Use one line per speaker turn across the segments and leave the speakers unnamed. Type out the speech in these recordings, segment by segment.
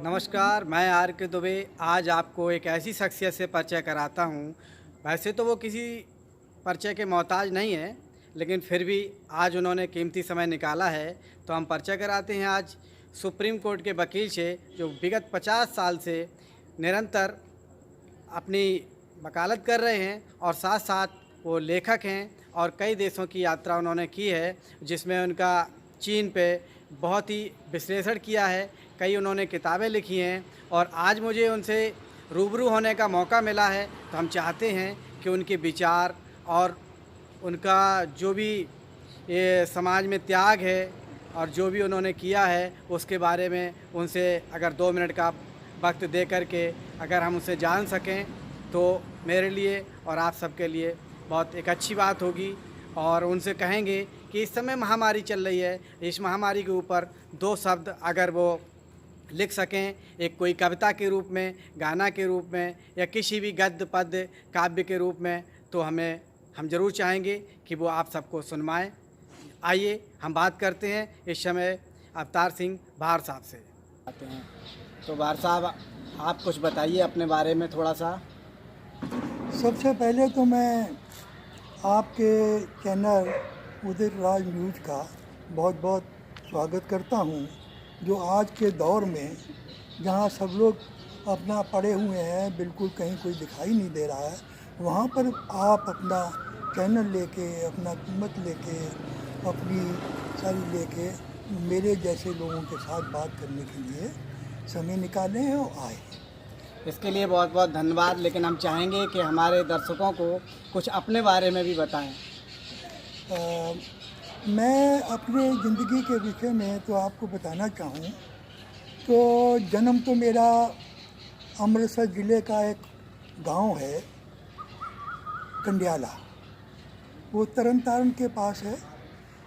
नमस्कार, मैं आर के दुबे आज आपको एक ऐसी शख्सियत से परिचय कराता हूँ। वैसे तो वो किसी परिचय के मोहताज नहीं है, लेकिन फिर भी आज उन्होंने कीमती समय निकाला है, तो हम परिचय कराते हैं आज सुप्रीम कोर्ट के वकील से, जो विगत 50 साल से निरंतर अपनी वकालत कर रहे हैं और साथ-साथ वो लेखक हैं और कई देशों की यात्रा उन्होंने की है, जिसमें उनका चीन पे बहुत ही विश्लेषण किया है, कई उन्होंने किताबें लिखी हैं और आज मुझे उनसे रूबरू होने का मौका मिला है, तो हम चाहते हैं कि उनके विचार और उनका जो भी ये समाज में त्याग है और जो भी उन्होंने किया है, उसके बारे में उनसे अगर 2 मिनट का वक्त दे कर के अगर हम उनसे जान सकें, तो मेरे लिए और आप सबके लिए बहुत एक अच्छी बात होगी। और उनसे कहेंगे कि इस समय महामारी चल रही है, इस महामारी के ऊपर 2 शब्द अगर वो लिख सकें, एक कोई कविता के रूप में, गाना के रूप में या किसी भी गद्य पद्य काव्य के रूप में, तो हम ज़रूर चाहेंगे कि वो आप सबको सुनवाएं। आइए हम बात करते हैं इस समय अवतार सिंह भार साहब से। आते हैं तो भार साहब, आप कुछ बताइए अपने बारे में थोड़ा सा।
सबसे पहले तो मैं आपके चैनल उदित राज न्यूज़ का बहुत बहुत स्वागत करता हूं, जो आज के दौर में जहां सब लोग अपना पड़े हुए हैं, बिल्कुल कहीं कोई दिखाई नहीं दे रहा है, वहां पर आप अपना चैनल लेके, अपना कीमत लेके, अपनी सारी लेके मेरे जैसे लोगों के साथ बात करने के लिए समय निकाले हैं और आए।
इसके लिए बहुत बहुत धन्यवाद। लेकिन हम चाहेंगे कि हमारे दर्शकों को कुछ अपने बारे में भी बताएं।
मैं अपने ज़िंदगी के विषय में तो आपको बताना चाहूँ तो जन्म तो मेरा अमृतसर ज़िले का एक गांव है कंडियाला, वो तरन तारण के पास है।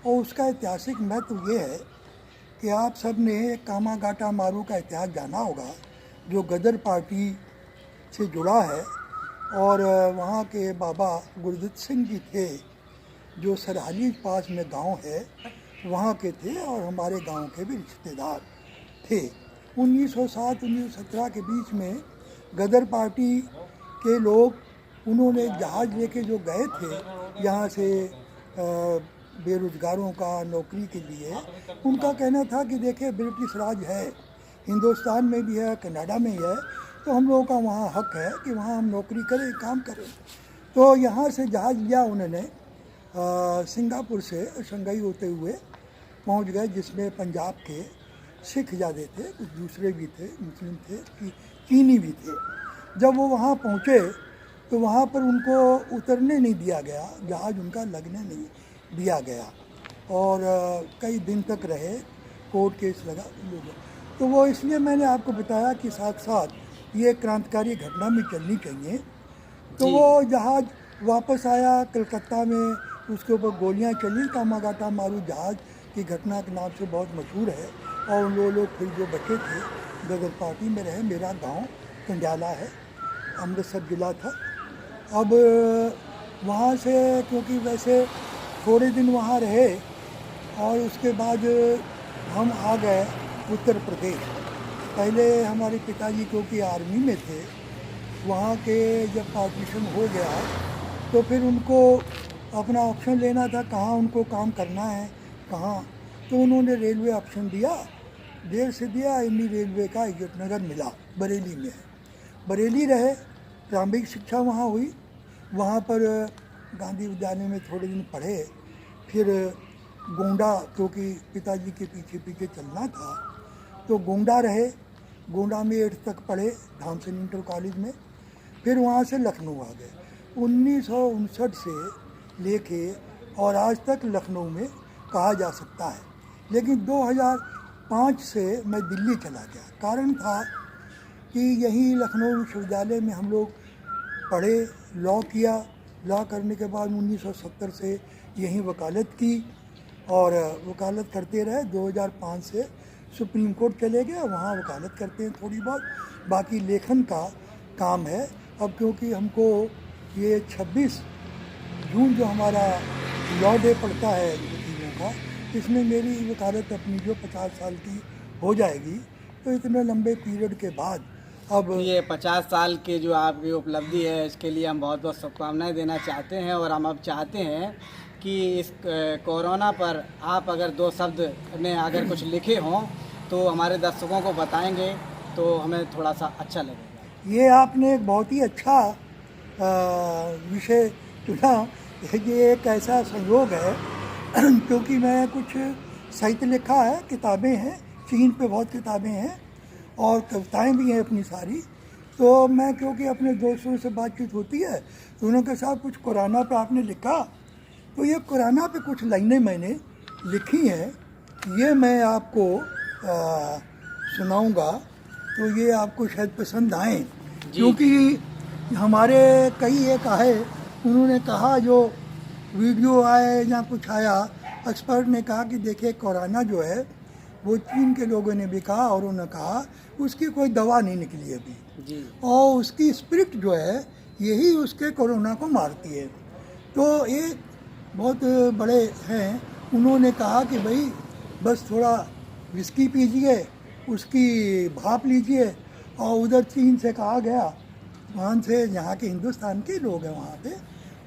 और उसका ऐतिहासिक महत्व ये है कि आप सब ने कामागाटा मारू का इतिहास जाना होगा, जो गदर पार्टी से जुड़ा है। और वहाँ के बाबा गुरदत्त सिंह जी थे, जो सरहाली पास में गांव है, वहाँ के थे और हमारे गांव के भी रिश्तेदार थे। 1907-1917 के बीच में गदर पार्टी के लोग, उन्होंने जहाज़ लेके जो गए थे यहाँ से बेरोज़गारों का नौकरी के लिए, उनका कहना था कि देखिए ब्रिटिश राज है, हिंदुस्तान में भी है, कनाडा में ही है, तो हम लोगों का वहाँ हक है कि वहाँ हम नौकरी करें, काम करें। तो यहाँ से जहाज़ लिया उन्होंने, सिंगापुर से शंघाई होते हुए पहुँच गए, जिसमें पंजाब के सिख ज़्यादा थे, कुछ दूसरे भी थे, मुस्लिम थे, चीनी भी थे। जब वो वहाँ पहुँचे तो वहाँ पर उनको उतरने नहीं दिया गया, जहाज़ उनका लगने नहीं दिया गया और कई दिन तक रहे, कोर्ट केस लगा। तो वो इसलिए मैंने आपको बताया कि साथ साथ ये क्रांतिकारी घटना भी चलनी चाहिए। तो वो जहाज़ वापस आया कलकत्ता में, उसके ऊपर गोलियां चली। कामागाटा मारू जहाज़ की घटना के नाम से बहुत मशहूर है। और वो लोग फिर जो बचे थे गदर पार्टी में रहे। मेरा गांव कंडियाला है, अमृतसर जिला था। अब वहाँ से क्योंकि वैसे थोड़े दिन वहाँ रहे और उसके बाद हम आ गए उत्तर प्रदेश। पहले हमारे पिताजी क्योंकि आर्मी में थे, वहाँ के जब पार्टीशन हो गया तो फिर उनको अपना ऑप्शन लेना था, कहाँ उनको काम करना है, कहाँ। तो उन्होंने रेलवे ऑप्शन दिया, देर से दिया। इंडी रेलवे का इज्जतनगर मिला, बरेली में है। बरेली रहे, प्रारंभिक शिक्षा वहाँ हुई। वहाँ पर गांधी विद्यालय में थोड़े दिन पढ़े। फिर गोंडा, क्योंकि पिताजी के पीछे पीछे चलना था, तो गोंडा रहे। गोंडा में 8th तक पढ़े, धामसन इंटर कॉलेज में। फिर वहाँ से लखनऊ आ गए। 1959 से लेके और आज तक लखनऊ में कहा जा सकता है। लेकिन 2005 से मैं दिल्ली चला गया। कारण था कि यहीं लखनऊ विश्वविद्यालय में हम लोग पढ़े, लॉ किया। लॉ करने के बाद 1970 से यहीं वकालत की और वकालत करते रहे। 2005 से सुप्रीम कोर्ट चले गए, वहाँ वकालत करते हैं थोड़ी बहुत। बाकी लेखन का काम है। अब क्योंकि हमको ये 26 जून जो हमारा लॉ डे पड़ता है वकीलों का, इसमें मेरी वकालत अपनी जो 50 साल की हो जाएगी, तो इतने लंबे पीरियड के बाद अब
ये 50 साल की जो आपकी उपलब्धि है, इसके लिए हम बहुत बहुत शुभकामनाएं देना चाहते हैं। और हम अब चाहते हैं कि इस कोरोना पर आप अगर 2 शब्द में अगर कुछ लिखे हों तो हमारे दर्शकों को बताएंगे तो हमें थोड़ा सा अच्छा लगेगा।
ये आपने एक बहुत ही अच्छा विषय चुना। ये एक ऐसा संयोग है क्योंकि मैं कुछ साहित्य लिखा है, किताबें हैं, चीन पे बहुत किताबें हैं और कविताएं भी हैं अपनी सारी। तो मैं क्योंकि अपने दोस्तों से बातचीत होती है तो उनके साथ कुछ कुराना पे आपने लिखा, तो ये कुराना पे कुछ लाइनें मैंने लिखी हैं, ये मैं आपको सुनाऊंगा। तो ये आपको शायद पसंद आए, क्योंकि हमारे कई एक आए, उन्होंने कहा जो वीडियो आए या कुछ आया, एक्सपर्ट ने कहा कि देखिए कोरोना जो है वो चीन के लोगों ने भी कहा और उन्होंने कहा उसकी कोई दवा नहीं निकली अभी
जी।
और उसकी स्पिरिट जो है यही उसके कोरोना को मारती है। तो एक बहुत बड़े हैं, उन्होंने कहा कि भाई बस थोड़ा विस्की पीजिए, उसकी भाप लीजिए। और उधर चीन से कहा गया, वहाँ से यहाँ के हिंदुस्तान के लोग हैं वहाँ पे,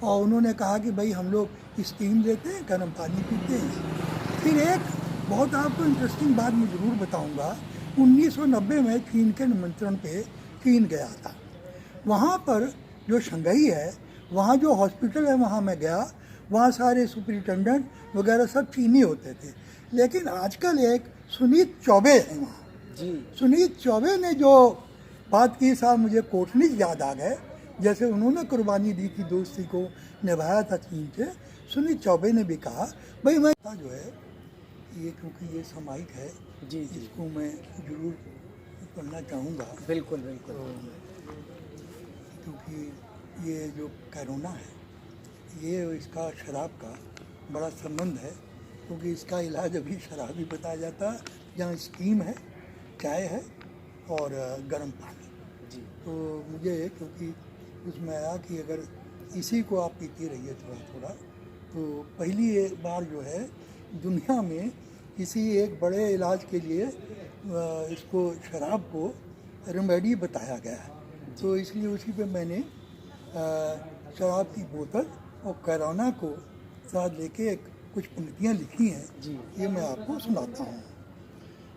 और उन्होंने कहा कि भाई हम लोग स्टीम लेते हैं, गर्म पानी पीते हैं। फिर एक बहुत आपको इंटरेस्टिंग बात मैं ज़रूर बताऊंगा। 1990 में चीन के निमंत्रण पे चीन गया था। वहाँ पर जो शंघाई है, वहाँ जो हॉस्पिटल है वहाँ मैं गया, वहाँ सारे सुपरिटेंडेंट वगैरह सब चीनी होते थे। लेकिन आजकल एक सुनीत चौबे है वहाँ
जी।
सुनीत चौबे ने जो बात की, साहब मुझे कोटनीज याद आ गए, जैसे उन्होंने कुर्बानी दी थी, दोस्ती को निभाया था चीन से। सुनीत चौबे ने भी कहा भाई मैं जो है ये, क्योंकि ये सामायिक है
जी जी,
इसको मैं जरूर पढ़ना चाहूँगा।
बिल्कुल बिल्कुल।
क्योंकि ये जो कोरोना है ये इसका शराब का बड़ा संबंध है, क्योंकि इसका इलाज अभी शराब ही बताया जाता है, जहाँ स्टीम है, चाय है और गर्म पानी
जी।
तो मुझे क्योंकि उसमें आया कि अगर इसी को आप पीते रहिए थोड़ा थोड़ा, तो पहली एक बार जो है दुनिया में किसी एक बड़े इलाज के लिए इसको शराब को रेमेडी बताया गया है। तो इसलिए उसी पे मैंने शराब की बोतल और कोरोना को साथ लेके कुछ पंक्तियाँ लिखी हैं
जी।
ये मैं आपको सुनाता हूँ।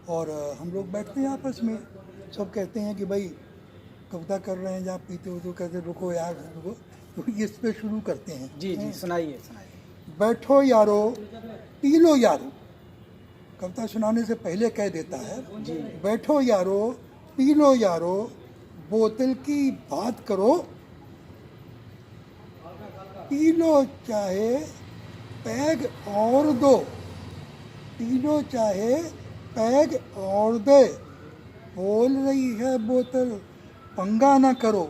और हम लोग बैठते हैं आपस में, सब कहते हैं कि भाई कविता कर रहे हैं, जहाँ पीते हो तो कहते रुको यार रुको, तो इस पे शुरू करते हैं।
जी जी, सुनाइए सुनाइए।
बैठो यारो पी लो यारो, कविता सुनाने से पहले कह देता है
जी।
बैठो यारो पी लो यारो, बोतल की बात करो, पी लो चाहे पैग और दो, पी लो चाहे पैग और दे, बोल रही है बोतल पंगा ना करो,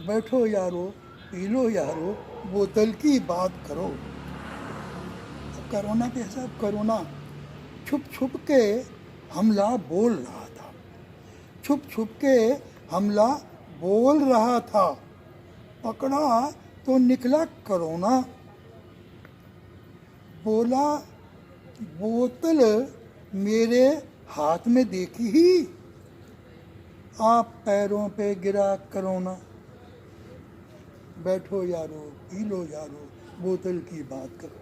बैठो यारो पी लो यारो, बोतल की बात करो। कोरोना के साथ कोरोना छुप छुप के हमला बोल रहा था, छुप छुप के हमला बोल रहा था, पकड़ा तो निकला कोरोना, बोला बोतल मेरे हाथ में देखी ही, आप पैरों पे गिरा कोरोना, बैठो यारो पी लो यारो, बोतल की बात करो।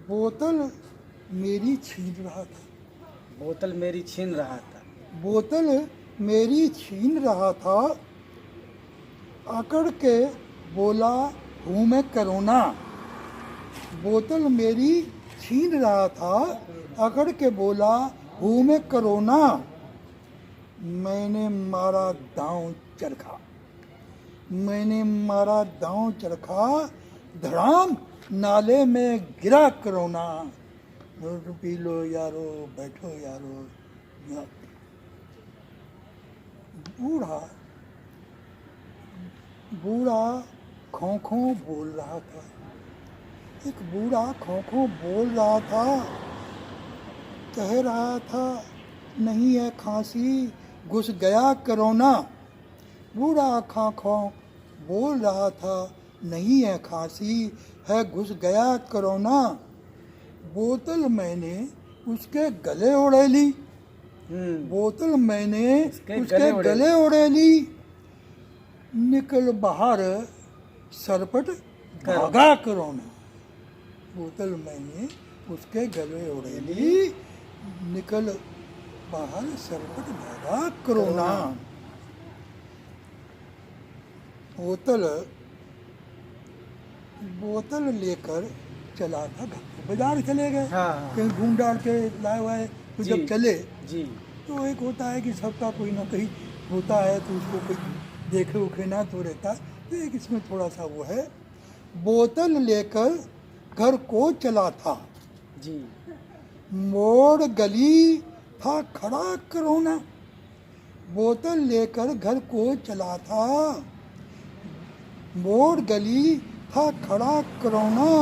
बोतल मेरी छीन रहा था,
बोतल मेरी छीन रहा था,
बोतल मेरी छीन रहा था, अकड़ के बोला हूँ मैं कोरोना, बोतल मेरी छीन रहा था, अकड़ के बोला हूँ मैं कोरोना, मैंने मारा दांव चरखा, मैंने मारा दांव चरखा, धड़ाम नाले में गिरा कोरोना, पी लो यारो बैठो यारो। बूढ़ा बूढ़ा खों खों बोल रहा था, एक बूढ़ा खों खों बोल रहा था, कह रहा था नहीं है खांसी घुस गया कोरोना, बूढ़ा खों खों बोल रहा था नहीं है खांसी है घुस गया कोरोना, बोतल मैंने उसके गले उड़े ली, बोतल मैंने उसके गले उड़े ली, निकल बाहर सरपट भागा कोरोना। बोतल मैंने उसके गले उड़े ली, निकल बाहर सरपट भागा कोरोना। बोतल लेकर चला था घर, बाजार चले गए,
हाँ।
कहीं घूम डाल के लाए हुए, तो
जी।
जब चले
जी।
तो एक होता है कि सबका कोई ना कहीं होता है, तो उसको कोई देखे उखे ना तो रहता, तो एक इसमें थोड़ा सा वो है। बोतल लेकर घर को चला था,
जी।
मोड़ गली था खड़ा कोरोना। बोतल लेकर घर को चला था, मोड़ गली था खड़ा कोरोना।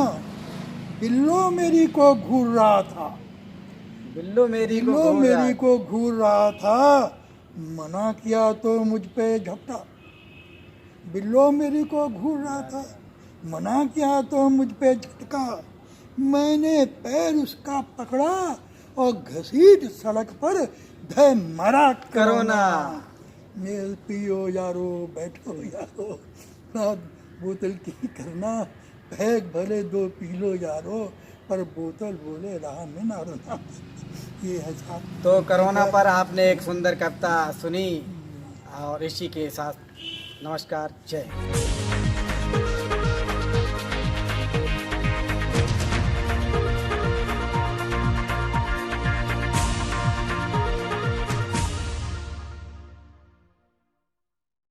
बिल्लो मेरी को घूर रहा था,
बिल्लो मेरी को
बिल्लो
घूर रहा
मेरी
है।
को घूर रहा था, मना किया तो मुझ पे झपटा। बिल्लो मेरी को घूर रहा था, मना किया तो मुझ पे झटका। मैंने पैर उसका पकड़ा और घसीट सड़क पर धय मारा
कोरोना।
मेल पियो यारो, बैठो यारो, रात बोतल की करना, पैग भले दो पी लो यारो, पर बोतल बोले राह में ना रोना। ये है साहब।
तो कोरोना पर आपने एक सुंदर कविता सुनी और इसी के साथ नमस्कार, जय।